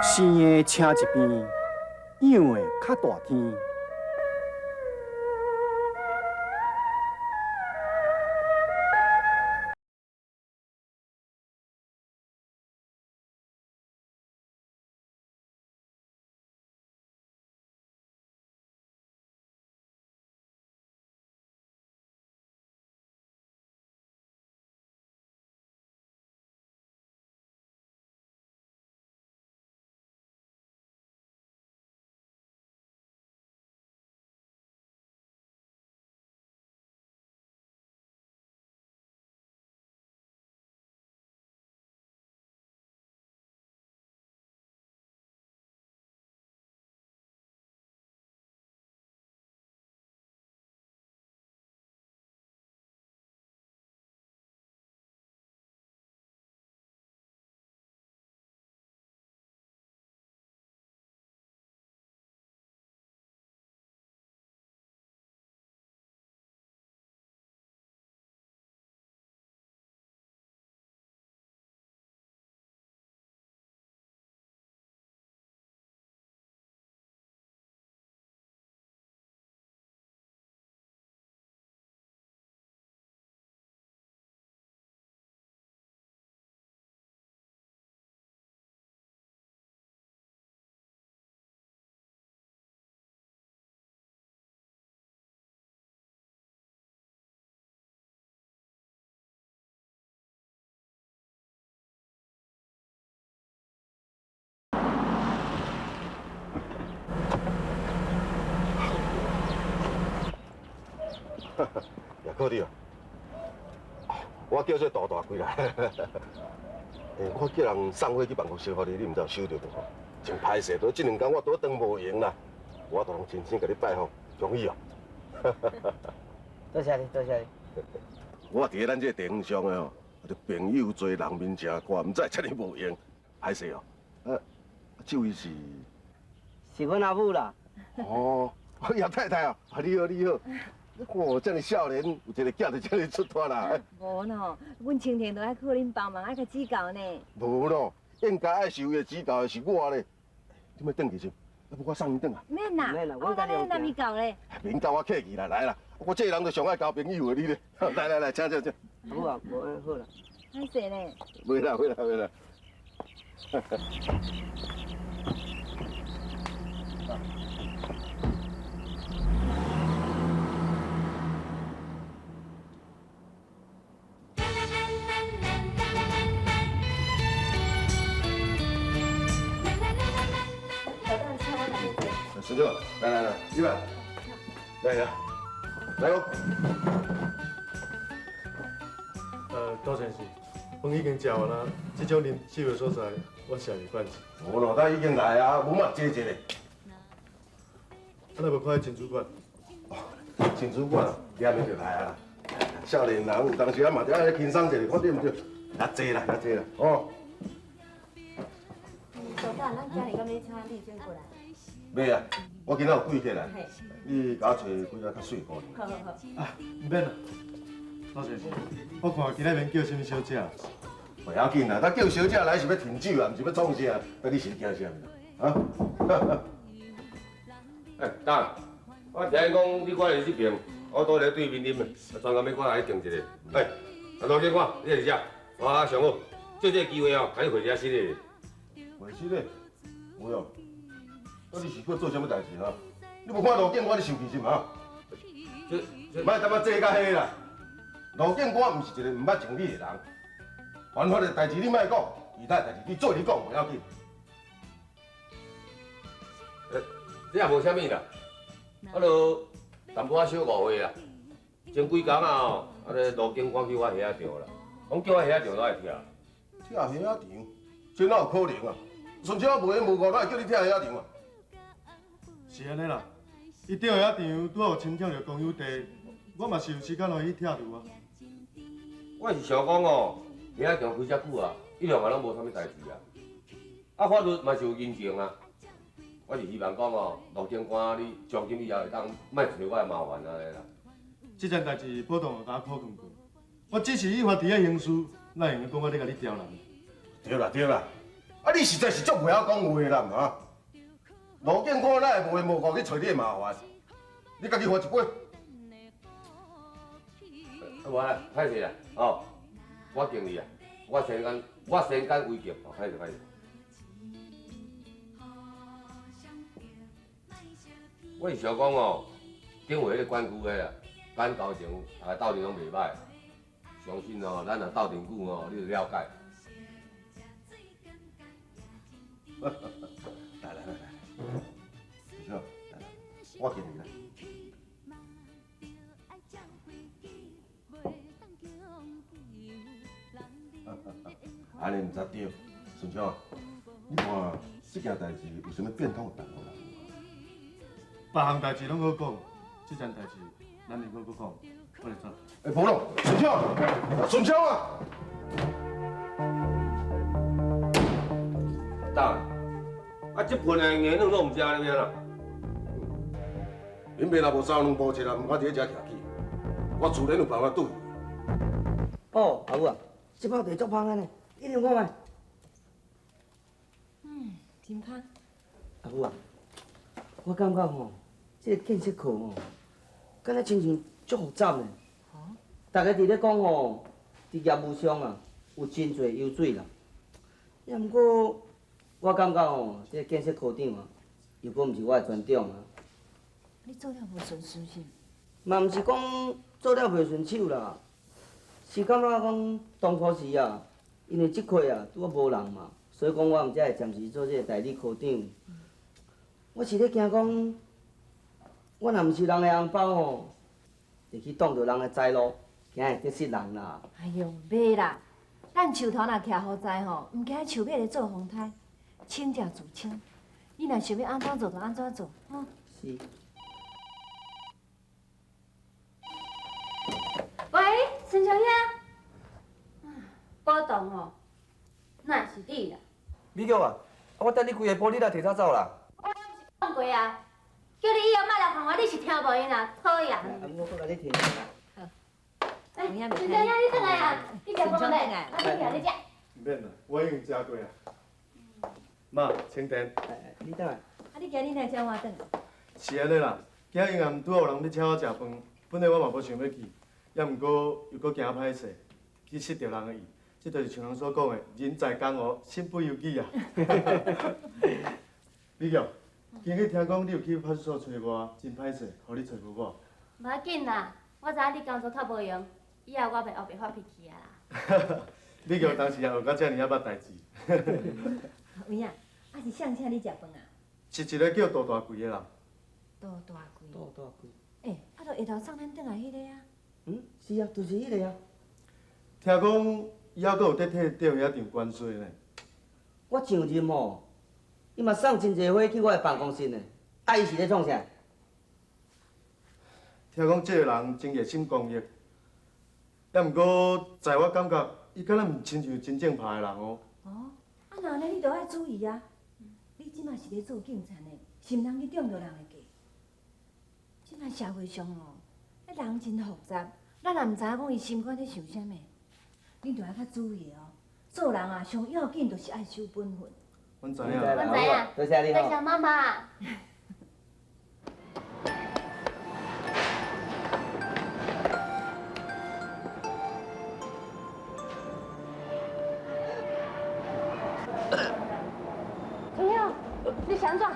生的车一边，养的较大天。也可你哦，我叫做大大贵啦。我叫人送火去办公室给你，你唔知有收到无？真歹势，都这2天我都当无闲啦，我都拢真心甲你拜访，容易哦。多谢你，多谢你。我伫咱这个地方上的哦，就朋友多，人面真寡，唔知遮尔无闲，歹势哦。这位是？是阮阿母啦。哦，叶太太哦，你好你好。哦，这么少年，有一个囝就这么出脱啦。无喏，阮青田都爱靠恁帮忙，爱甲指教呢。无咯，应该爱受伊的指教的是我咧。你要转去先，要不我送你转啊？免啦，我等你南米教咧。免教我客气啦，来啦，我这个人就上爱交朋友的你咧。来来来，请请请。好啊，无好啦。歹势呢？袂啦袂啦袂啦。孙女，来来来，你来，来来，来哦。高先生，饭已经食完啦，这种啉酒的所在，我是袂惯势。无咯，他已经来啊，无嘛坐一下。咱无看珍珠馆。珍珠馆啊，今日就来啊。少年人有当时啊嘛，就爱轻松一下，看对唔对？来坐啦，来坐啦，哦。小蛋，咱今日敢要请丽娟过来？袂啊，我今仔有贵客来，你甲我找几个较水果。好好好。啊，唔免啦，高先生，我看今仔免叫什么小姐。袂要紧啦，咱叫小姐来是要停酒啊，毋是要创啥？那你是惊啥物？啊？哎，等，我听讲你过来这边，我倒来对面啉的，专工要过来敬一下。哎，罗警官，你是啥？我上好，借这个机会哦，甲你会一下新的。会新的？有哦。那你是要做什么代志啊？你无看路警官你受气是嘛？莫他妈坐甲迄啦！路警官毋是一个毋捌情理的人，犯法的代志你莫讲，其他代志你做你讲袂要紧。这也无啥物啦，啊就淡薄仔小误会啦。前几工啊，路警官叫我下场啦，讲叫我下场都爱听。听下场，这哪有可能啊？顺便我无缘无故，哪会叫你听下场啊？是安尼啦，伊钓遐场拄好有亲戚着公有地，我嘛是有时间落去拆除啊。我是想讲哦，遐场开遮久啊，一两个拢无啥物代志啊。啊，法律嘛是有认证啊。我是希望讲哦，路警官你从今以后会当莫找我的麻烦安尼啦。这件代志保当大家讨论过，我只是以法治的刑事，哪会用讲我咧甲你刁难？对啦对啦，啊，你实在是足袂晓讲话啦嘛！路见我哪会无缘无故去找你的麻烦？你家己喝一杯。无啦，歹势啦，哦，我敬你啊，我先干为敬，哦，歹势。我是想讲哦，顶回迄个管区个啦，咱交情大家斗阵拢袂歹，相信哦，咱若斗阵久哦，你就了解。来，行，我敬你啦。安尼唔则对，顺昌啊，你看这件代志有啥物变通的办法啦？别项代志拢好讲，这件代志咱另个讲，我来做。无咯，顺昌啊！当啊，这盆的硬卵都唔食安尼啦。恁爸若无三两步一啦，唔敢伫咧遮徛起，我自然有办法对。哦，阿母啊，这包地足芳的呢，你尝看卖。真芳。阿母啊，我感觉吼，这个建设课吼，敢若亲像足复杂呢。大家伫咧讲吼，伫业务上啊，有真侪优势啦。也毋过，我感觉吼，这个建设科长啊，又搁毋是我的专长啊。你做了无顺事是？嘛毋是讲做了袂顺手啦，是感觉讲当初时啊，因为这块啊拄好无人嘛，所以讲我毋才会暂时做这个代理科长。我是咧惊讲，我若毋是人的红包吼，会去挡着人的财路，惊会得失人啦。哎呦，袂啦，咱树头若徛好在吼，毋惊树尾咧做风台，清者自清。你若想要安怎做就安怎做，吼。是。喂，陈小姐，报动哦，哪是你啦？美玉啊，我等你开下玻璃来提早走啦。我是讲过啊，叫你以后莫来烦我，你是听无因啦，讨厌。我搁甲你提醒啦。哎，陈小姐，你转来啊，你食饭未？我去听你食。唔免啦，我已经食过啊。妈，请订。你等下。啊，你今日来叫我转来？是安尼啦，今日暗拄有人要请我食饭，本来我嘛无想要去，也毋过又搁惊歹势，去失着人的意，这就是像人所讲的“人在江湖，身不由己”啊。美玉，今日听讲你有去派出所找我，真歹势，互你找无我。无要紧啦，我知影你工作较无用，以后我袂后白发脾气啊啦。美玉当时也学到遮尔啊捌代志。有影，啊是谁请你食饭啊？是一个叫杜大贵的人。杜大贵。多大贵？哎，啊，就下头送咱转来迄个啊。是啊，就是迄个啊。听讲以后阁有在替调遐场关税呢。我上任吼，伊嘛送真侪花去我的办公室呢。啊，伊是咧创啥？听讲这个人真热心公益，也毋过在我感觉，伊敢若毋亲像真正派的人哦。哦，啊，那安尼你着爱注意啊！你即马是咧做警察的，是毋通去中着人的计。即马社会上哦，迄人真复杂，咱也毋知影讲伊心肝咧想啥物，你着爱较注意哦。做人啊，上要紧就是爱守本分。阮知影。我知影，多谢你多吼。谢妈妈。陈佑，你想怎？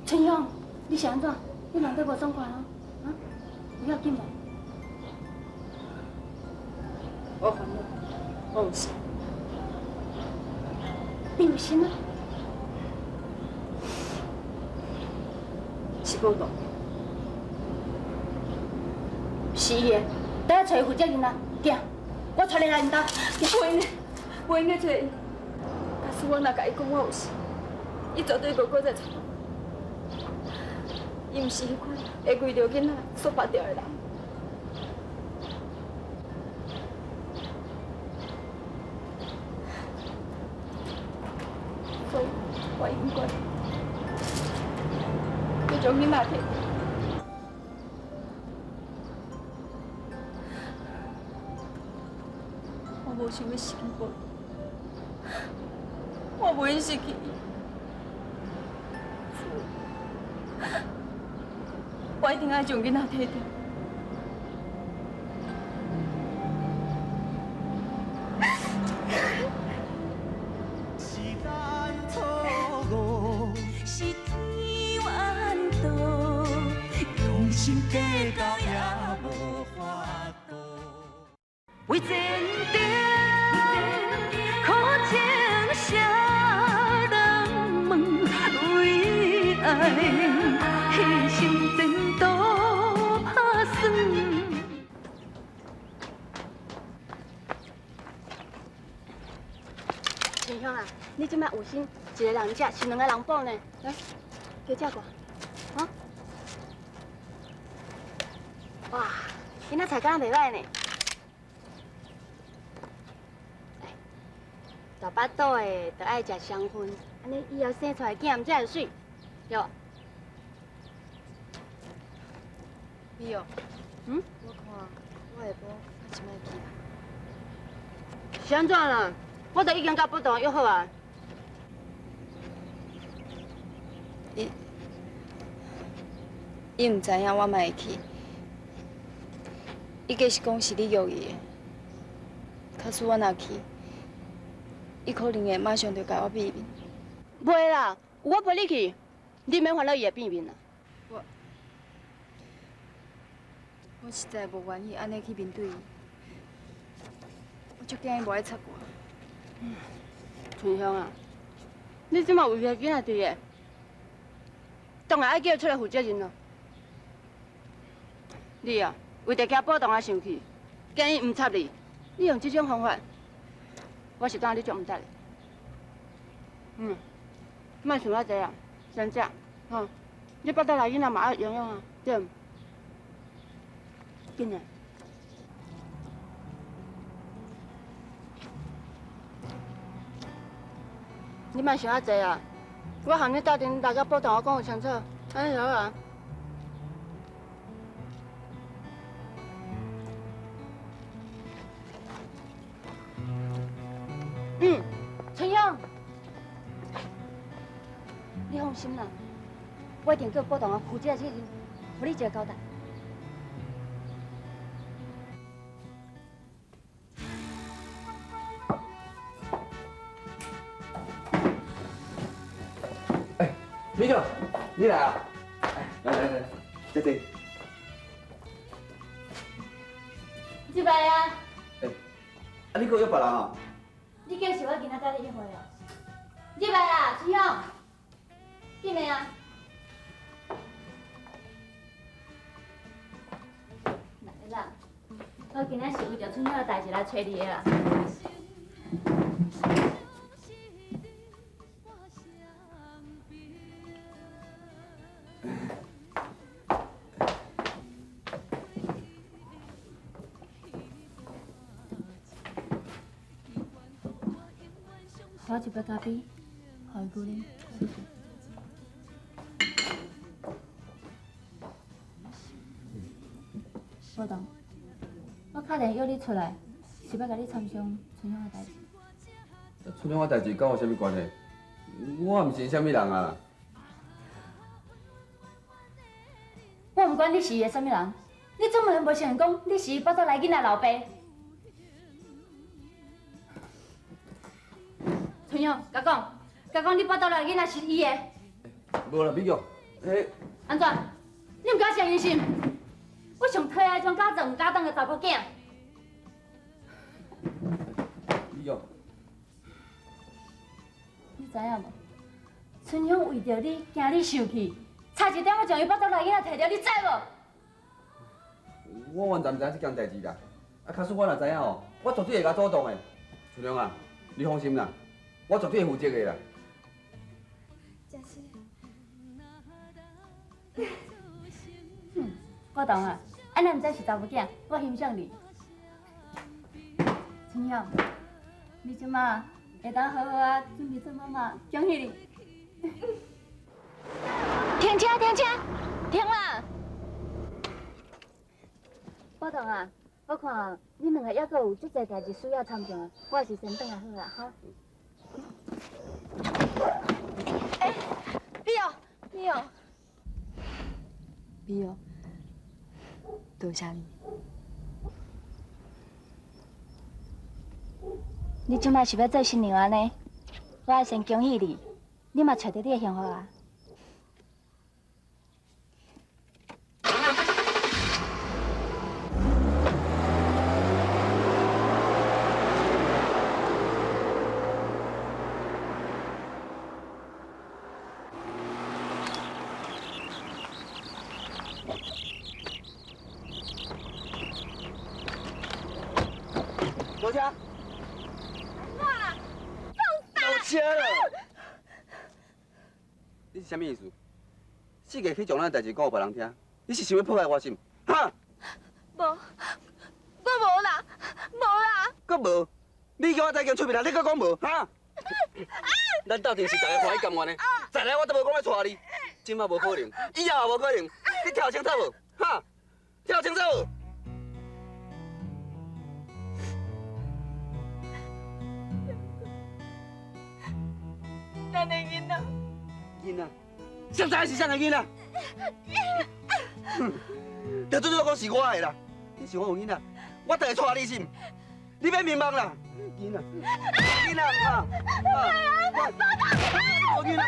陈佑，你想怎？你人在无爽快哦，啊？有要紧无？我烦恼，我有心。你有心啊？是报道。是伊的，等下找伊负责任啦，行，我带你来因家。我应该找伊。假使我若甲伊讲我有事，伊绝对无搁再找我。伊毋是迄款会为着囡仔所拔掉的人。所以，我应该要将囡仔摕。我无想要失去宝，我无愿失去伊。我一定要将囡仔摕掉。为前程苦情写人问，为爱牺牲前途打算。秦兄啊，你即摆有心，一个人食是两个人补呢。来，叫这个，啊？哇，今仔菜干袂歹呢。大巴肚的，就爱食双份，安尼以后生出来囝才会水，对吧？你哦，嗯？我看我下晡较想要去吧。是安怎啦？我都已经甲部长约好啊。伊唔知影我嘛会去，伊计是讲是你约伊的。假使我若去，伊可能会马上就甲我变面。袂啦，有我陪你去，你免烦恼伊会变面啦。我实在无愿意安尼去面对伊，我足惊伊无爱插我。春香啊，你即马为着囡仔伫个，当然爱叫伊出来负责任咯。你啊，为着惊保当啊生气，惊伊唔插你，你用这种方法，我是当你足唔得的。莫想遐济啊，先食，吼，你腹肚内囡仔嘛爱养养啊，对唔？紧啊！你莫想遐济啊！我含你斗阵，大家保同我讲有清楚，安尼就好啊。春香，你放心啦，我一定叫保同我负责责任，互你一个交代。米哥，你来啊！来，坐。入来啊！啊，你搁约别人啊？你计是我今仔载的约会哦。入来啦，春香，进来啊！哪个啦？我今仔是为着春香的代志来找你的啦。我一杯咖啡，好一姑娘，谢谢。保同，我打电约你出来，是要甲你参详春香的代志。春香的代志跟我有啥物关系？我毋是啥物人啊！我毋管你是个啥物人，你总袂无承认讲你是腹肚内囡仔老爸。春香，甲讲，你腹肚内囡仔是伊的。无啦，美玉，安怎？你毋敢相信心？我上讨厌种家长家长的查甫囝。美玉，你知影无？春香为着你，惊你生气，差一点我将伊腹肚内囡仔摕着，你知无？我完全毋知影这件代志啦。啊，假使我若知影哦，我绝对会甲主动的。春香啊，你放心啦，我绝对会负责的啦。真是。我懂啊，安尼毋知是查某囝，我欣赏你。春香，你即马会当好好啊准备做妈妈，恭喜你！停车！啊，我看你两个还阁有足侪代志需要参详，我是先转来好啦，哈。哎，你哦，多谢你。你即摆是要做新娘安尼？我要先恭喜你，你嘛找到你的幸福啊！小车。到车了。你是啥物意思？四个去将咱代志讲互别人听，你是想要破坏我心？哈？无，我无啦，无啦。阁无？你叫我再讲出面啦，你阁讲无？哈？咱斗阵是大家欢喜甘愿的，再来我都无讲要娶你，今麦无可能，以后也无可能，你听清楚无？哈？听清楚无？咱的囡仔，囡仔，现在是啥个囡仔？着准讲是我的啦，你是我有囡仔，我等下娶你心，你免迷茫啦，囡仔，囡仔哈，我囡仔，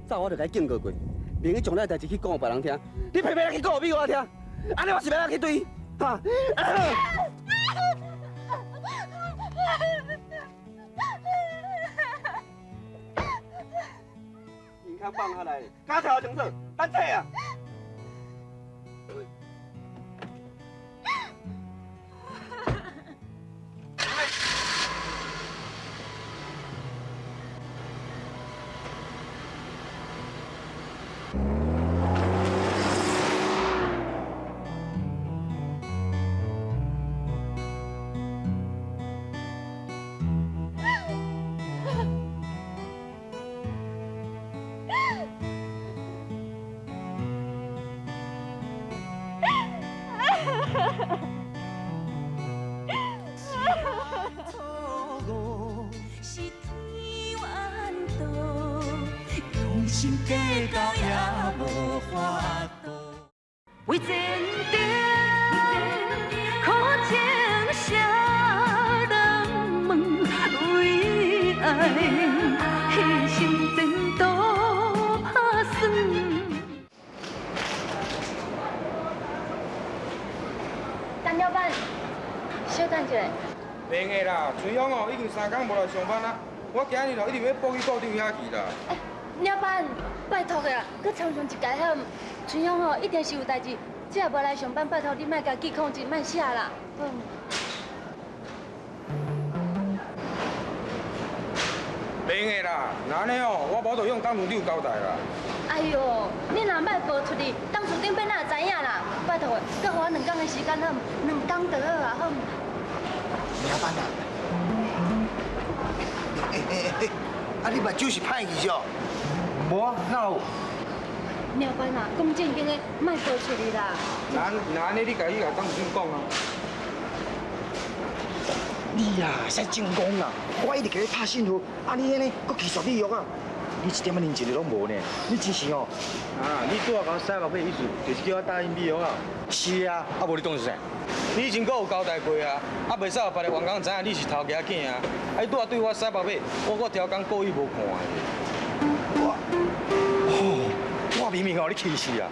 早我就该警告过，免去将咱代志去讲互别人听，你偏偏去讲互比我听，安尼我是要去对，哈。健康放下来，家头清楚，等车啊！为前程，苦情啥人问？为爱牺牲前途打算。陈老板，小等一下。袂个啦，春香哦已经3天无来上班啦，我今日就一定要报去股场遐去啦。老板，拜托个啦，搁参详一家遐，春香哦一定是有代志，只要无来上班，拜托你莫家己控制，莫写啦。袂个啦，那安尼哦，我无就用当事长交代啦。哎呦，你若莫报出去，当事长变哪会知影啦？拜托个，搁互我2天的时间好，2天就好啊，好。老板啊，啊你目睭是歹去哦？无啊，哪有？老板啊，讲正经的，莫报出去啦。那安尼你家己甲当事长讲啊。你啊，使正讲啦！我一直给你拍信号，啊你安尼搁继续利用啊！你一点仔认真的拢无呢，你真是哦。啊，你拄仔甲我洗目片意思，就是叫我答应利用啊。是啊，啊无你当是啥？你以前搁有交代过啊，啊袂使互别个员工知影你是头家囝啊！啊，你拄仔对我洗目片，我条工故意无看的。我明明互你气死啊！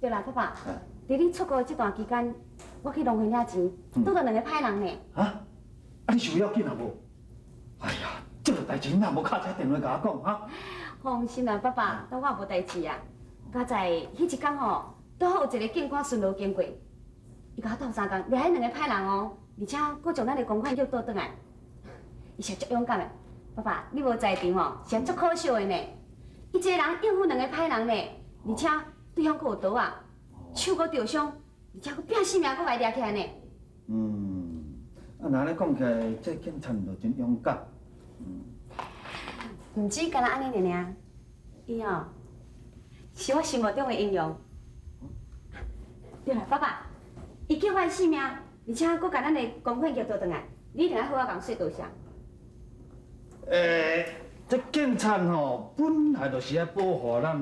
对啦，爸爸，伫你出国这段期间，我去农会领钱，拄到2个歹人呢。啊你是有要紧啊无？哎呀，这个代志你哪无敲这电话甲我讲哈？放心啦，爸爸，当我无代志啊。刚才迄一天吼，拄好有一个警官顺路经过，伊甲我斗3工，掠迄2个歹人哦，而且佫将咱的公款又倒转来。伊是足勇敢的，爸爸，你无在场哦，是足可惜的呢。伊一个人应付两个歹人呢，而且对方佫有刀啊，手佫受伤，而且佫拼性命佫来抓起来呢。那咧讲起来，这警察就真勇敢。唔止干那安尼尔，伊哦，是我心目中的英雄。对啦，爸爸，伊救我的性命，而且佫甲咱的公款业做转来，你一定要好好讲说多谢。这警察吼，本来就是要保护咱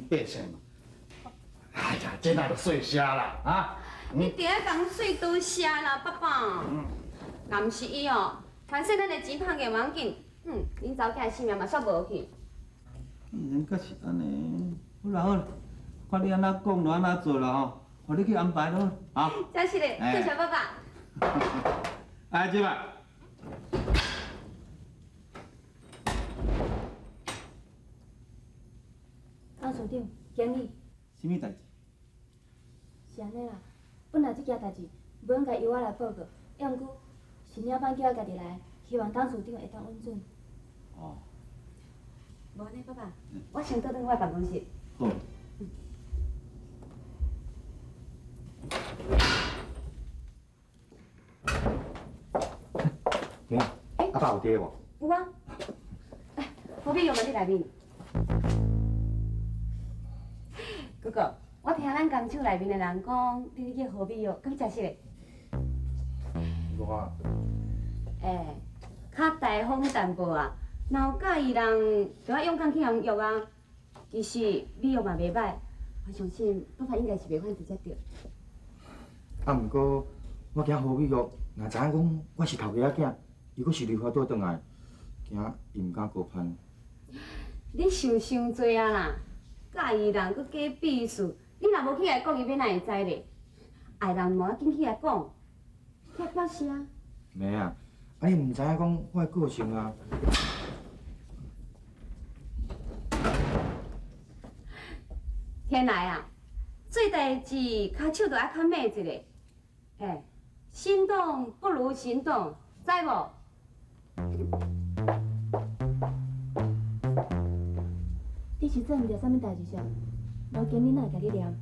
百姓嘛。哎呀，这哪就细声啦，啊！你一定要讲说多谢啦，爸爸。若毋是伊哦，反正咱的钱赚个唔要紧，恁查某囝的性命嘛煞无去。既然阁是安尼，好啦好啦，看你安怎讲就安怎做啦吼，互你去安排咯，啊！真是的，多谢爸爸。哎，这摆。张署长，经理，什么代志？是安尼啦。本来这件代志无应该由我来报告，要毋过是领班叫我家己来，希望张署长会当稳准。哦。无呢，爸爸，我先倒转我办公室。好。阿爸有伫无？有啊。哎，何必用到你内面？哥哥，我听咱工厂内面的人讲，你去何必药，敢真实的？我较大方淡薄啊。若有介意人，就要勇敢去用药啊。其实美药嘛袂歹，我相信爸爸应该是袂反直接着。啊，毋过我惊何美玉若知影讲我是头家仔囝，伊阁是梨花岛转来，惊伊毋敢高攀。你想伤多啊啦！介意人阁假秘书，你若无起来讲，伊要哪会知咧？爱人无要紧起来讲，起来表示啊。妹啊，啊你毋知影讲我的个性啊？天来啊，做代志骹手着爱较慢一下。心动不如行动，知无？你是做毋着啥物代志啥？无经理哪会甲你念？